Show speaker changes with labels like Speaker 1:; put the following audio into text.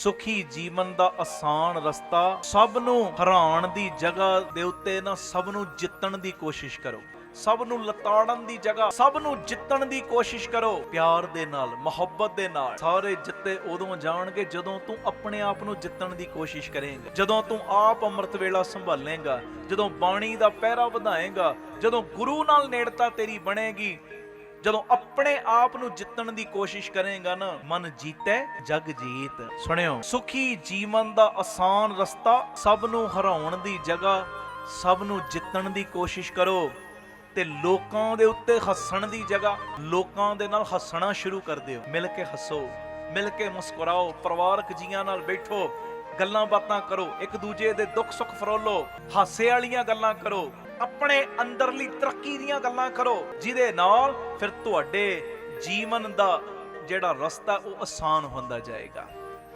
Speaker 1: ਸੁਖੀ ਜੀਵਨ ਦਾ ਆਸਾਨ ਰਸਤਾ ਸਭ ਨੂੰ ਹਰਾਉਣ ਦੀ ਜਗ੍ਹਾ ਦੇ ਉੱਤੇ ਨਾ ਸਭ ਨੂੰ ਜਿੱਤਣ ਦੀ ਕੋਸ਼ਿਸ਼ ਕਰੋ। ਸਭ ਨੂੰ ਲਤਾੜਨ ਦੀ ਜਗ੍ਹਾ ਸਭ ਨੂੰ ਜਿੱਤਣ ਦੀ ਕੋਸ਼ਿਸ਼ ਕਰੋ। ਪਿਆਰ ਦੇ ਨਾਲ, ਮੁਹੱਬਤ ਦੇ ਨਾਲ। ਸਾਰੇ ਜਿੱਤੇ ਉਦੋਂ ਜਾਣਗੇ ਜਦੋਂ ਤੂੰ ਆਪਣੇ ਆਪ ਨੂੰ ਜਿੱਤਣ ਦੀ ਕੋਸ਼ਿਸ਼ ਕਰੇਂਗਾ, ਜਦੋਂ ਤੂੰ ਆਪ ਅੰਮ੍ਰਿਤ ਵੇਲਾ ਸੰਭਾਲੇਂਗਾ, ਜਦੋਂ ਬਾਣੀ ਦਾ ਪਹਿਰਾ ਵਧਾਏਂਗਾ, ਜਦੋਂ ਗੁਰੂ ਨਾਲ ਨੇੜਤਾ ਤੇਰੀ ਬਣੇਗੀ, ਜਦੋਂ ਆਪਣੇ ਆਪ ਨੂੰ ਜਿੱਤਣ ਦੀ ਕੋਸ਼ਿਸ਼ ਕਰੇਗਾ ਨਾ, ਮਨ ਜੀਤੈ ਜਗ ਜੀਤ। ਸੁਣਿਓ, ਸੁਖੀ ਜੀਵਨ ਦਾ ਆਸਾਨ ਰਸਤਾ ਸਭ ਨੂੰ ਹਰਾਉਣ ਦੀ ਜਗ੍ਹਾ ਸਭ ਨੂੰ ਜਿੱਤਣ ਦੀ ਕੋਸ਼ਿਸ਼ ਕਰੋ, ਤੇ ਲੋਕਾਂ ਦੇ ਉੱਤੇ ਹੱਸਣ ਦੀ ਜਗ੍ਹਾ ਲੋਕਾਂ ਦੇ ਨਾਲ ਹੱਸਣਾ ਸ਼ੁਰੂ ਕਰ ਦਿਓ। ਮਿਲ ਕੇ ਹੱਸੋ, ਮਿਲ ਕੇ ਮੁਸਕਰਾਓ, ਪਰਿਵਾਰਕ ਜੀਆਂ ਨਾਲ ਬੈਠੋ, ਗੱਲਾਂ ਬਾਤਾਂ ਕਰੋ, ਇੱਕ ਦੂਜੇ ਦੇ ਦੁੱਖ ਸੁੱਖ ਫਰੋਲੋ, ਹਾਸੇ ਵਾਲੀਆਂ ਗੱਲਾਂ ਕਰੋ, ਆਪਣੇ ਅੰਦਰਲੀ ਤਰੱਕੀ ਦੀਆਂ ਗੱਲਾਂ ਕਰੋ, ਜਿਹਦੇ ਨਾਲ ਫਿਰ ਤੁਹਾਡੇ ਜੀਵਨ ਦਾ ਜਿਹੜਾ ਰਸਤਾ ਉਹ ਆਸਾਨ ਹੁੰਦਾ ਜਾਏਗਾ।